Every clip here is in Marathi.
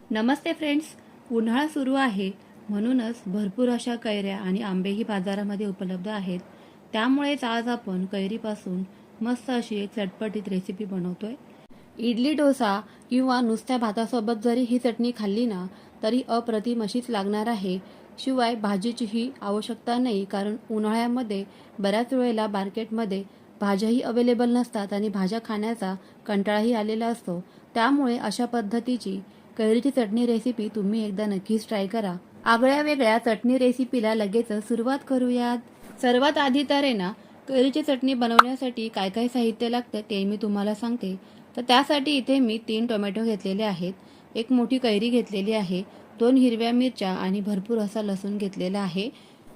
नमस्ते फ्रेंड्स. उन्हाळा सुरू आहे म्हणूनच भरपूर अशा कैऱ्या आणि आंबेही बाजारामध्ये उपलब्ध आहेत. त्यामुळेच आज आपण कैरीपासून मस्त अशी एक चटपटीत रेसिपी बनवतोय. इडली डोसा किंवा नुसत्या भातासोबत जरी ही चटणी खाल्ली ना तरी अप्रतिम अशीच लागणार आहे. शिवाय भाजीचीही आवश्यकता नाही, कारण उन्हाळ्यामध्ये बऱ्याच वेळेला मार्केटमध्ये भाज्याही अवेलेबल नसतात आणि भाज्या खाण्याचा कंटाळाही आलेला असतो. त्यामुळे अशा पद्धतीची कैरीची चटणी रेसिपी तुम्ही एकदा नक्कीच ट्राय करा. आगळ्या वेगळ्या चटणी रेसिपीला लगेच सुरुवात करूयात. सर्वात आधी तर आहे ना, कैरीची चटणी बनवण्यासाठी काय काय साहित्य लागतं ते मी तुम्हाला सांगते. तर त्यासाठी इथे मी 3 टोमॅटो घेतलेले आहेत, एक मोठी कैरी घेतलेली आहे, 2 हिरव्या मिरच्या आणि भरपूर असा लसूण घेतलेला आहे.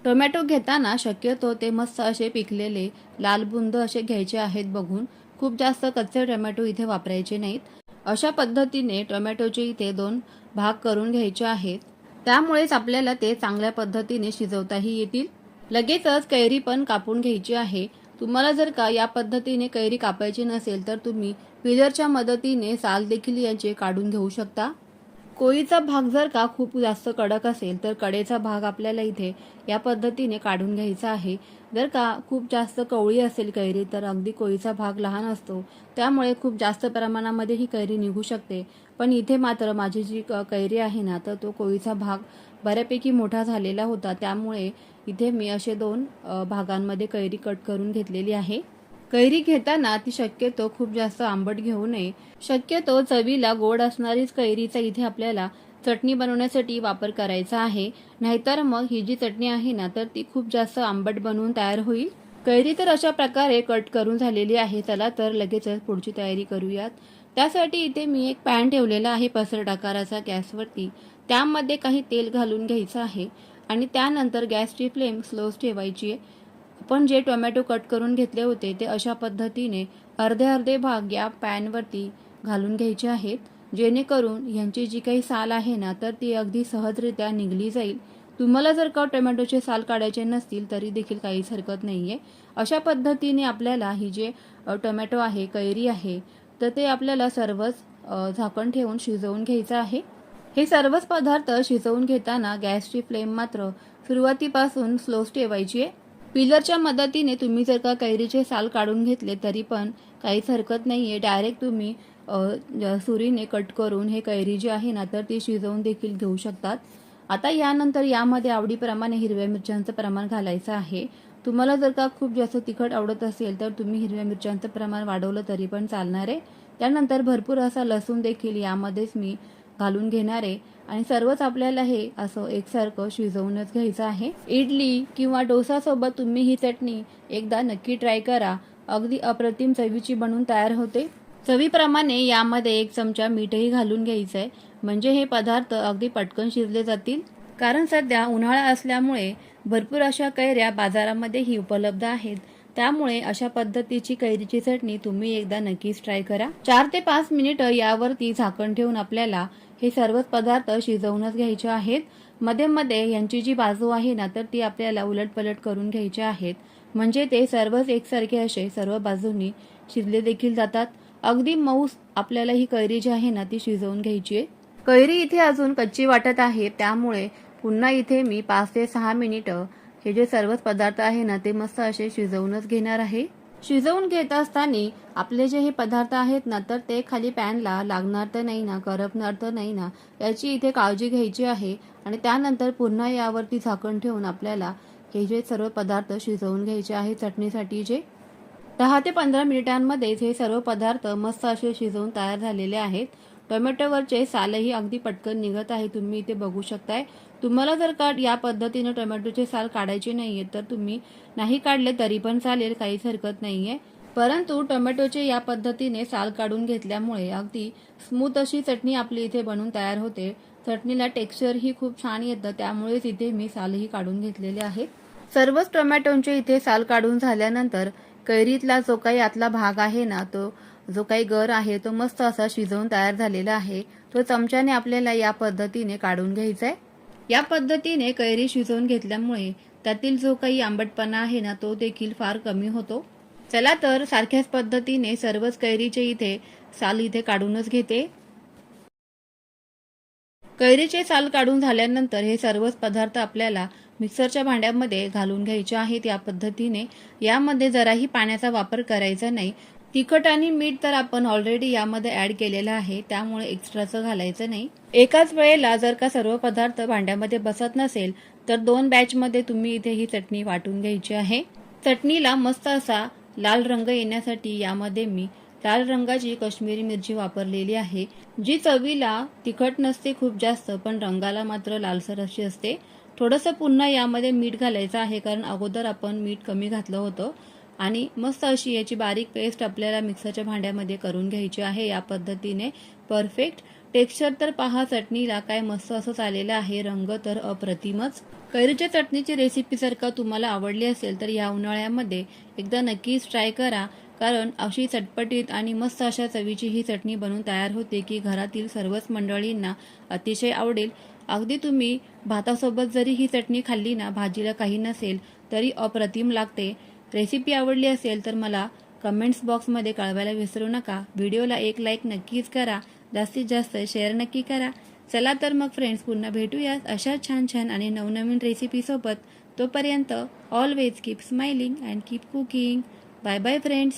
टोमॅटो घेताना शक्यतो ते मस्त असे पिकलेले लाल बुंद असे घ्यायचे आहेत बघून. खूप जास्त कच्चे टोमॅटो इथे वापरायचे नाहीत. अशा पद्धतीने टोमॅटोचे इथे 2 भाग करून घ्यायचे आहेत. त्यामुळेच आपल्याला ते चांगल्या पद्धतीने शिजवताही येतील. लगेचच कैरी पण कापून घ्यायची आहे. तुम्हाला जर का या पद्धतीने कैरी कापायची नसेल तर तुम्ही पिलरच्या मदतीने साल देखील याचे काढून घेऊ शकता. कोळीचा भाग जर का खूप जास्त कडक असेल तर कडेचा भाग आपल्याला इथे या पद्धतीने काढून घ्यायचा आहे. जर का खूप जास्त कवळी असेल कैरी तर अगदी कोळीचा भाग लहान असतो, त्यामुळे खूप जास्त प्रमाणामध्ये ही कैरी निघू शकते. पण इथे मात्र माझी जी कैरी आहे ना, तर तो कोळीचा भाग बऱ्यापैकी मोठा झालेला होता. त्यामुळे इथे मी असे 2 भागांमध्ये कैरी कट करून घेतलेली आहे. कैरी घेताना ती शक्यतो खूप जास्त आंबट घेऊ नये. शक्यतो चवीला गोड असणारीच कैरीचा इथे आपल्याला चटणी बनवण्यासाठी वापर करायचा आहे. नाहीतर मग ही जी चटणी आहे ना, तर ती खूप जास्त आंबट बनवून तयार होईल. कैरी तर अशा प्रकारे कट करून झालेली आहे. चला तर लगेचच पुढची तयारी करूयात. त्यासाठी इथे मी एक पॅन ठेवलेला आहे पसरट आकाराचा गॅसवरती. त्यामध्ये काही तेल घालून घ्यायचं आहे आणि त्यानंतर गॅसची फ्लेम स्लोच ठेवायची आहे. आपण जे टोमॅटो कट करून घेतले होते ते अशा पद्धतीने अर्धे अर्धे भाग या पॅनवरती घालून घ्यायचे आहेत, जेणेकरून यांची जी काही साल आहे ना, तर ती अगदी सहजरित्या निघली जाईल. तुम्हाला जर का टोमॅटोचे साल काढायचे नसतील तरी देखील काहीच हरकत नाहीये. अशा पद्धतीने आपल्याला ही जे टोमॅटो आहे, कैरी आहे, तर ते आपल्याला सर्वच झाकण ठेवून शिजवून घ्यायचं आहे. हे सर्वच पदार्थ शिजवून घेताना गॅसची फ्लेम मात्र सुरुवातीपासून स्लोच ठेवायची आहे. पिलरच्या मदतीने तुम्ही जर का कैरीचे साल काढून घेतले तरी पण काहीच हरकत नाहीये. डायरेक्ट तुम्ही सुरीने कट करून हे कैरी जी आहे ना, तर ती शिजवून देखील घेऊ शकतात. आता यानंतर यामध्ये आवडीप्रमाणे हिरव्या मिरच्यांचं प्रमाण घालायचं आहे. तुम्हाला जर का खूप जास्त तिखट आवडत असेल तर तुम्ही हिरव्या मिरच्यांचं प्रमाण वाढवलं तरी पण चालणार आहे. त्यानंतर भरपूर असा लसूण देखील यामध्येच मी घालून घेणार आहे आणि सर्वच आपल्याला हे असं एकसारखं शिजवूनच घ्यायचं आहे. इडली किंवा डोसा सोबत तुम्ही ही चटणी एकदा नक्की ट्राय करा. अगदी अप्रतिम चवीची बनून तयार होते. चवीप्रमाणे यामध्ये 1 चमचा मीठही घालून घ्यायचं आहे, म्हणजे हे पदार्थ अगदी पटकन शिजले जातील. कारण सध्या उन्हाळा असल्यामुळे भरपूर अशा कैऱ्या बाजारामध्येही उपलब्ध आहेत. त्यामुळे अशा पद्धतीची कैरीची चटणी तुम्ही एकदा नक्कीच ट्राय करा. 4 ते 5 मिनिटं यावरती झाकण ठेवून आपल्याला हे सर्वच पदार्थ शिजवूनच घ्यायचे आहेत. मध्ये मध्ये यांची जी बाजू आहे ना, तर ती आपल्याला उलटपलट करून घ्यायचे आहेत, म्हणजे ते सर्वच एकसारखे असे सर्व बाजूंनी शिजले देखील जातात. अगदी मऊ आपल्याला ही कैरी जी आहे ना, ती शिजवून घ्यायची आहे. कैरी इथे अजून कच्ची वाटत आहे, त्यामुळे पुन्हा इथे मी 5 ते 6 मिनिटं हे जे सर्वच पदार्थ आहे ना, ते मस्त असे शिजवूनच घेणार आहे. शिजवून घेत असताना आपले जे हे पदार्थ आहेत ना, तर ते खाली पॅनला लागणार तर नाही ना, करपणार तर नाही ना, याची इथे काळजी घ्यायची आहे. आणि त्यानंतर पुन्हा यावरती झाकण ठेवून आपल्याला हे जे सर्व पदार्थ शिजवून घ्यायचे आहे चटणीसाठी. जे 10 ते 15 मिनिटांमध्येच हे सर्व पदार्थ मस्त असे शिजवून तयार झालेले आहेत. टोमॅटोवरचे सालही अगदी पटकन निघत आहे, तुम्ही इथे बघू शकताय. तुम्हाला जर का या पद्धतीने टोमॅटोचे साल काढायचे नाहीये तर तुम्ही नाही काढले तरी पण चालेल, काहीच हरकत नाहीये. परंतु टोमॅटोचे या पद्धतीने साल काढून घेतल्यामुळे अगदी स्मूथ अशी चटणी आपली इथे बनून तयार होते. चटणीला टेक्स्चरही खूप छान येतं, त्यामुळेच इथे मी सालही काढून घेतलेले आहेत. सर्वच टोमॅटोंचे इथे साल काढून झाल्यानंतर कैरीतला जो काही आतला भाग आहे ना, तो जो काही गर आहे तो मस्त असा शिजवून तयार झालेला आहे. तो चमच्याने आपल्याला या पद्धतीने काढून घ्यायचा आहे. या पद्धतीने कैरी शिजवून घेतल्यामुळे त्यातील जो काही आंबटपणा आहे ना, तो देखील फार कमी होतो. चला तर सारख्याच पद्धतीने सर्वच कैरीचे इथे साल इथे काढूनच घेते. कैरीचे साल काढून झाल्यानंतर हे सर्वच पदार्थ आपल्याला मिक्सरच्या भांड्यामध्ये घालून घ्यायचे आहेत या पद्धतीने. यामध्ये जराही पाण्याचा वापर करायचा नाही. तिखट आणि मीठ तर आपण ऑलरेडी यामध्ये ऍड केलेलं आहे, त्यामुळे एक्स्ट्राचं घालायचं नाही. एकाच वेळेला जर का सर्व पदार्थ भांड्यामध्ये बसत नसेल तर 2 बॅचमध्ये तुम्ही इथे ही चटणी वाटून घ्यायची आहे. चटणीला मस्त असा लाल रंग येण्यासाठी यामध्ये मी लाल रंगाची काश्मीरी मिरची वापरलेली आहे, जी चवीला तिखट नसते खूप जास्त, पण रंगाला मात्र लालसर अशी असते. थोडंसं पुन्हा यामध्ये मीठ घालायचं आहे, कारण अगोदर आपण मीठ कमी घातलं होतं. आणि मस्त अशी याची बारीक पेस्ट आपल्याला मिक्सरच्या भांड्यामध्ये करून घ्यायची आहे या पद्धतीने. परफेक्ट टेक्स्चर तर पहा चटणीला काय मस्त असं चाललेलं आहे, रंग तर अप्रतिमच. कैरीच्या चटणीची रेसिपी जर का तुम्हाला आवडली असेल तर या उन्हाळ्यामध्ये एकदा नक्कीच ट्राय करा, कारण अशी चटपटीत आणि मस्त अशा चवीची ही चटणी बनवून तयार होते की घरातील सर्वच मंडळींना अतिशय आवडेल. अगदी तुम्ही भातासोबत जरी ही चटणी खाल्ली ना, भाजीला काही नसेल तरी अप्रतिम लागते. रेसिपी आवडली असेल तर मला कमेंट्स बॉक्समध्ये कळवायला विसरू नका. व्हिडिओला एक लाईक नक्कीच करा, जास्तीत जास्त शेअर नक्की करा. चला तर मग फ्रेंड्स, पुन्हा भेटूयात अशा छान छान आणि नवनवीन रेसिपीसोबत. तोपर्यंत always keep smiling and keep cooking. Bye bye friends.